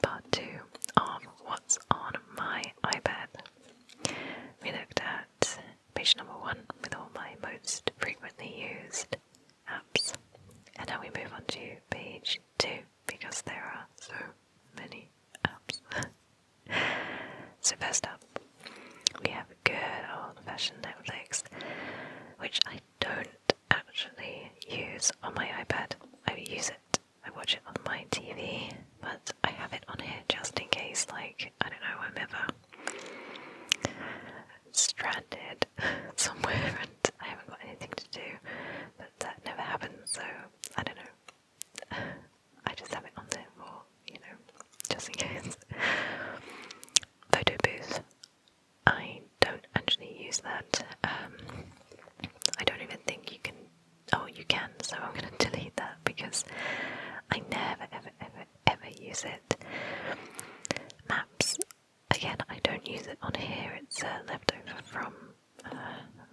part 2 of what's on my iPad. We looked at page number 1 with all my most frequently used apps, and now we move on to page 2 because there are so many apps. So first up, we have good old-fashioned Netflix, which I don't actually use on my iPad. I use it, I watch it on my TV, but I have it on here just in case, like, I don't know, I'm ever stranded somewhere and I haven't got anything to do, but that never happens, so I don't know. I just have it on there for, just in case. Photo booth. I don't actually use that. I don't even think you can. Oh, you can, so I'm going to delete that because I never, ever use it. Maps. Again, I don't use it on here. It's left over from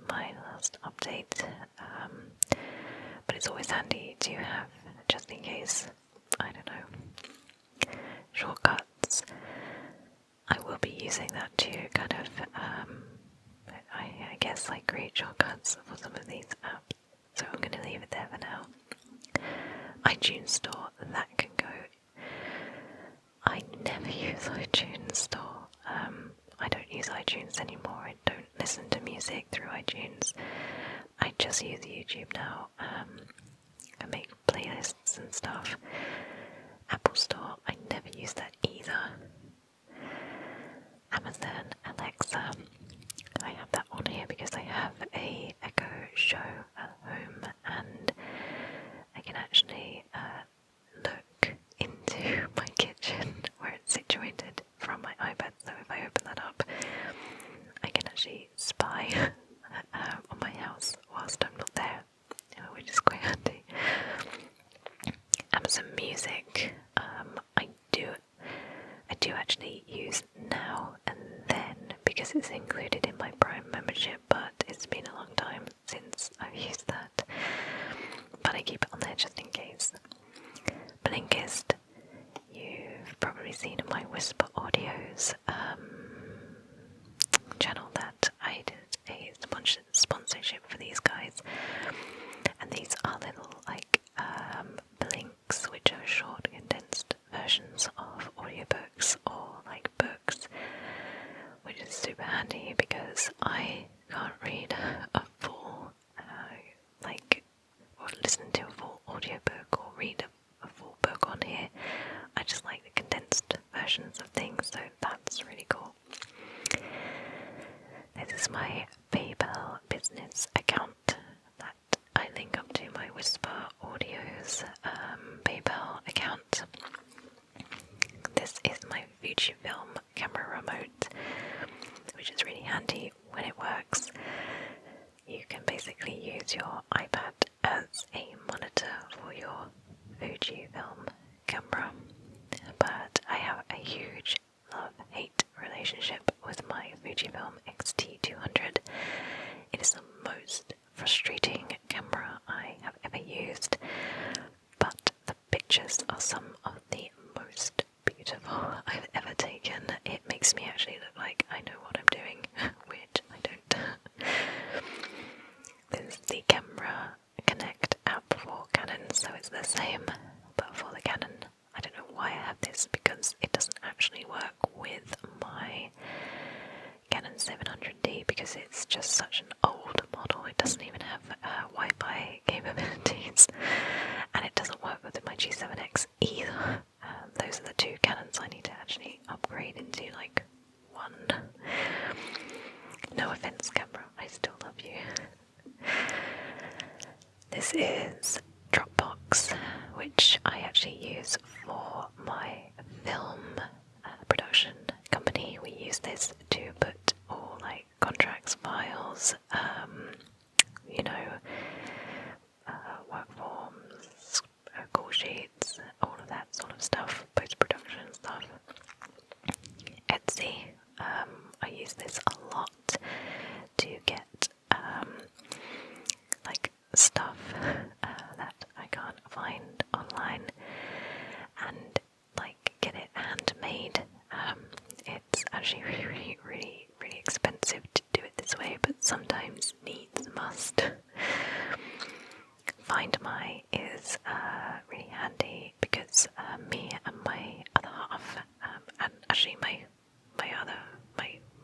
my last update. But it's always handy to have, just in case. I don't know. Shortcuts. I will be using that to kind of, I guess, like create shortcuts for some of these apps. So I'm going to leave it there for now. iTunes Store, that can go. I never use iTunes Store. I don't use iTunes anymore. I don't listen to music through iTunes. I just use YouTube now. I make playlists and stuff. Apple Store, I never use that either. Amazon Alexa, I have that on here because I have a Echo Show at home and I can actually look into my kitchen where it's situated from my iPad, so if I open that up I can actually spy on my house whilst I'm not there, which is quite handy. Amazon Music, I do actually use now and then because it's included in my Prime membership, but it's been a long time since I've used that. But I keep it on there just in case. Blinkist, you've probably seen in my Whisper Audios channel that I did a sponsorship for these guys, and these are little like blinks, which are short condensed versions of audiobooks or like books, which is super handy because I can't read a full or listen to a full audiobook or read a full book on here. I just like the condensed versions of things, so that's really cool. This is my PayPal business account that I link up to my Whisper Audios PayPal account. This is my Fujifilm camera remote, which is really handy when it works. You can basically use your iPad as a monitor for your Fujifilm camera, but I have a huge love-hate relationship with my Fujifilm X-T200. It is the most frustrating camera I have ever used, but the pictures are some of the most beautiful I've ever taken. It makes me actually look like I know what I'm doing, which I don't. This is the Camera Connect app for Canon, so it's the same, but for the Canon. I don't know why I have this because it doesn't actually work with my Canon 700D because it's just such an old model. It doesn't even have Wi-Fi capabilities, and it doesn't work with my G7X either. Those are the two Canons I need to actually upgrade into like one. No offense, camera, I still love you. This is Dropbox, which I actually use for my film production company. We use this to put all like contracts, files, work forms, call sheets, all of that sort of stuff, post-production stuff. Etsy, I use this a lot to get like stuff that I can't find online and like get it handmade actually really expensive to do it this way, but sometimes needs must. Find My is really handy because me and my other half, and actually my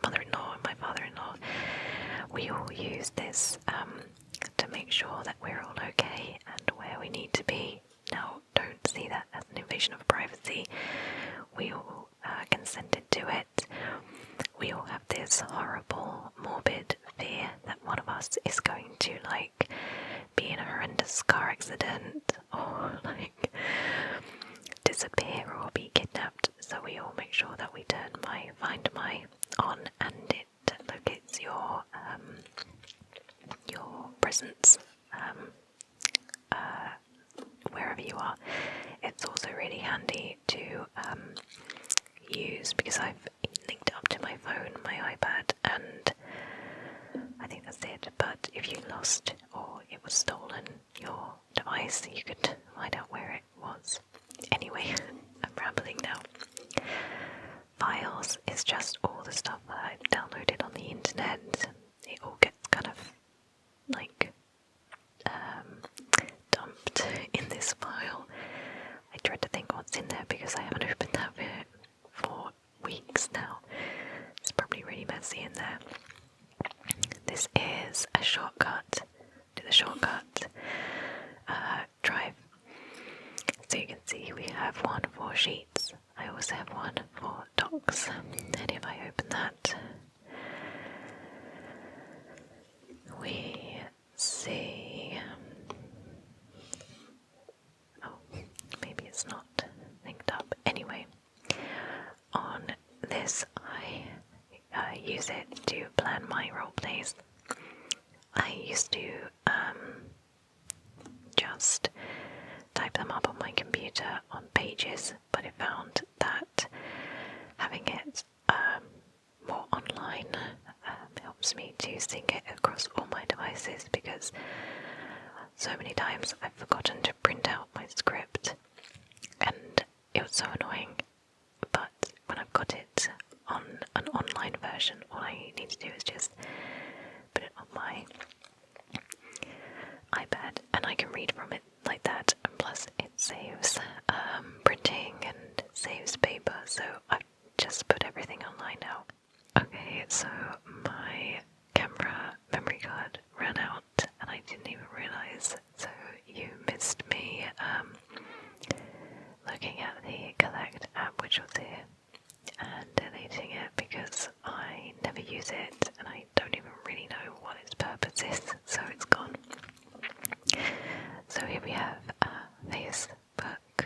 mother-in-law and my father-in-law, we all use this to make sure that we're all okay and where we need to be. Now, don't see that as an invasion of privacy. We all consented to it. We all have this horrible, morbid fear that one of us is going to, like, be in a horrendous car accident or, like, disappear or be kidnapped. So we all make sure that we turn Find My on, and it locates your presence wherever you are. It's also really handy to use because I've linked it up to my phone, my iPad, and I think that's it. But if you lost or it was stolen, your device, you could find out where it was. Anyway, I'm rambling now. Files is just all the stuff that I've downloaded on the internet. It all gets kind of like dumped in this file. I dread to think what's in there because I haven't opened that bit for weeks now. It's probably really messy in there. This is a shortcut to the shortcut drive. So you can see we have one for Sheets. I also have one for Docs. And if I open that, we see... Oh, maybe it's not linked up. Anyway, on this I use it to plan my roleplays. I used to just type them up on my computer on Pages, but I found that having it more online helps me to sync it across all my devices, because so many times I've forgotten to print out my script and it was so annoying. But when I've got it on an online version, all I need to do is just put it on my iPad and I can read from it like that, and plus it saves printing and saves paper, so I've just put everything online now. Okay, so my camera memory card ran out and I didn't even realise, so you missed me looking at the Collect app, which was here, and deleting it because I never use it and I don't even really know what its purpose is, so it's gone. So here we have Facebook.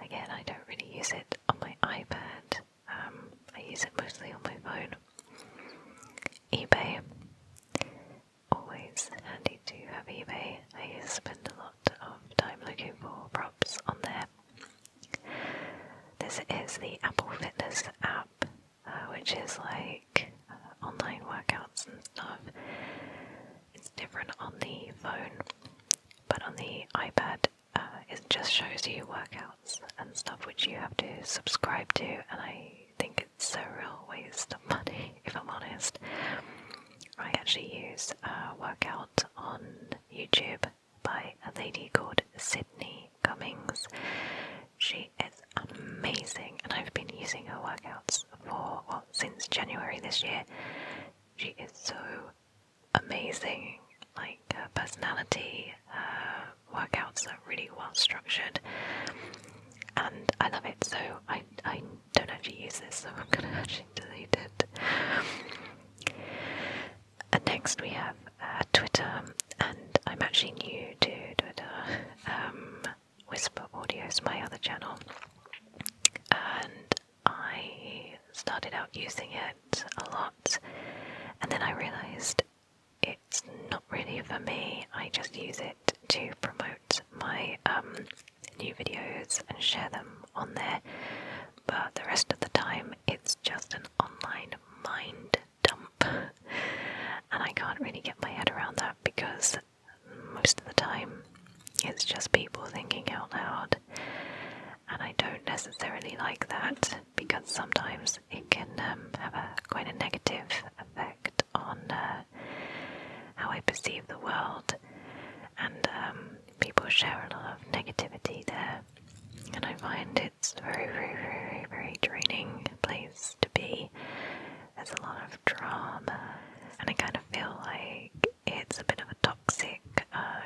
Again, I don't really use it on my iPad. I use it mostly on my phone. eBay. Always handy to have eBay. I spend a lot of time looking for props on there. This is the Apple Fitness app, which is like online workouts and stuff. It's different on the phone, but on the iPad it just shows you workouts and stuff which you have to subscribe to, and I think it's a real waste of money, if I'm honest. I actually use a workout on YouTube by a lady called Sydney Cummings. She is amazing, and I've been using her workouts for, since January this year. She is so amazing. Like, her personality, workouts are really well structured, and I love it. So I don't actually use this, so I'm gonna actually delete it. And next we have Twitter, and I'm actually new to Twitter. Whisper Audio is my other channel, and I started out using it a lot, and then I realised it's not really for me. I just use it to promote my new videos and share them on there, but the rest of the time it's just an online mind dump, and I can't really get my head around that because most of the time it's just people thinking out loud, and I don't necessarily like that because sometimes it there's a lot of drama, and I kind of feel like it's a bit of a toxic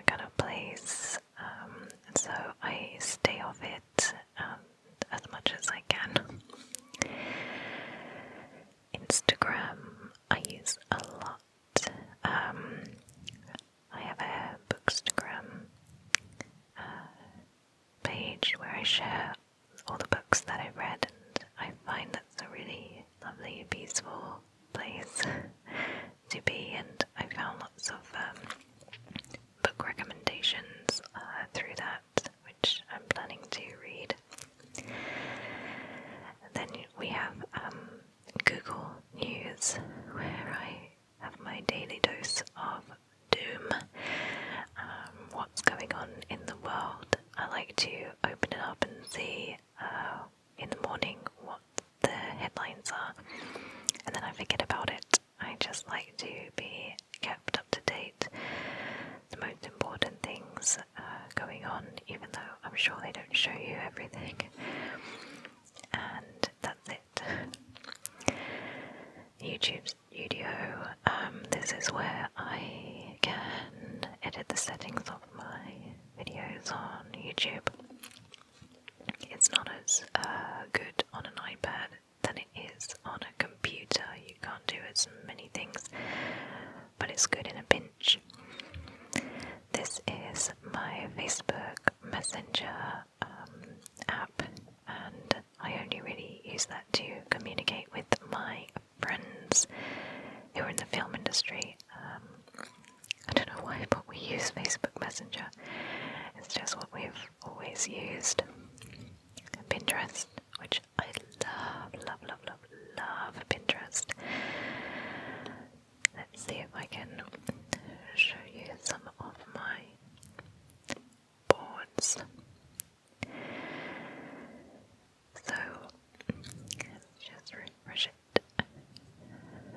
kind of place, and so I stay off it as much as I can. Instagram I use a lot. I have a Bookstagram page where I share all the books that I've read, and I find that's a really lovely, peaceful place to be, and I found lots of book recommendations through that, which I'm planning to read. And then we have Google News, where I have my daily dose of doom, what's going on in the world. I like to open it up and see in the morning what the headlines are, and then I forget about it. I just like to be kept up to date, the most important things going on, even though I'm sure they don't show you everything. And that's it. YouTube Studio, this is where I can edit the settings of my videos on YouTube. It's not as good on an iPad than it is on a computer. You can't do as many things, but it's good in a pinch. This is my Facebook Messenger app, and I only really use that to communicate with my friends who are in the film industry. I don't know why, but we use Facebook Messenger. It's just what we've always used. Pinterest, which I love Pinterest. Let's see if I can show you some of my boards. So, let's just refresh it.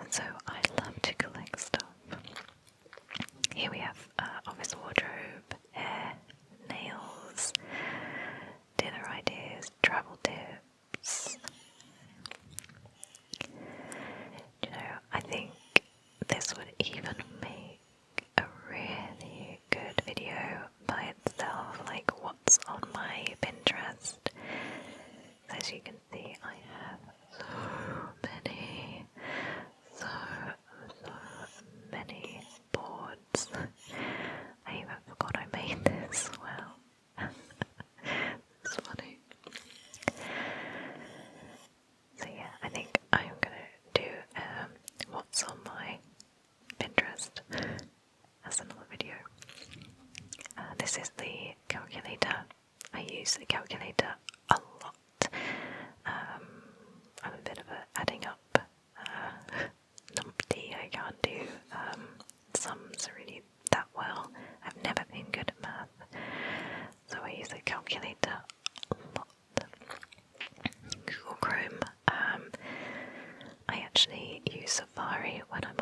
So, I love to collect stuff. Here we have office wardrobe, hair, nails, dinner ideas, travel tips. You know, I think this would even make a really good video by itself, like what's on my Pinterest. As you can see, I have so many boards. I even forgot I made this. Well, it's funny. So yeah, I think I'm gonna do what's on my Pinterest as another video. This is the calculator. I use the calculator a lot. I'm a bit of a adding up numpty. I can't do sums really that well. I've never been good at math, so I use a calculator a lot. Google Chrome. I actually use Safari when I'm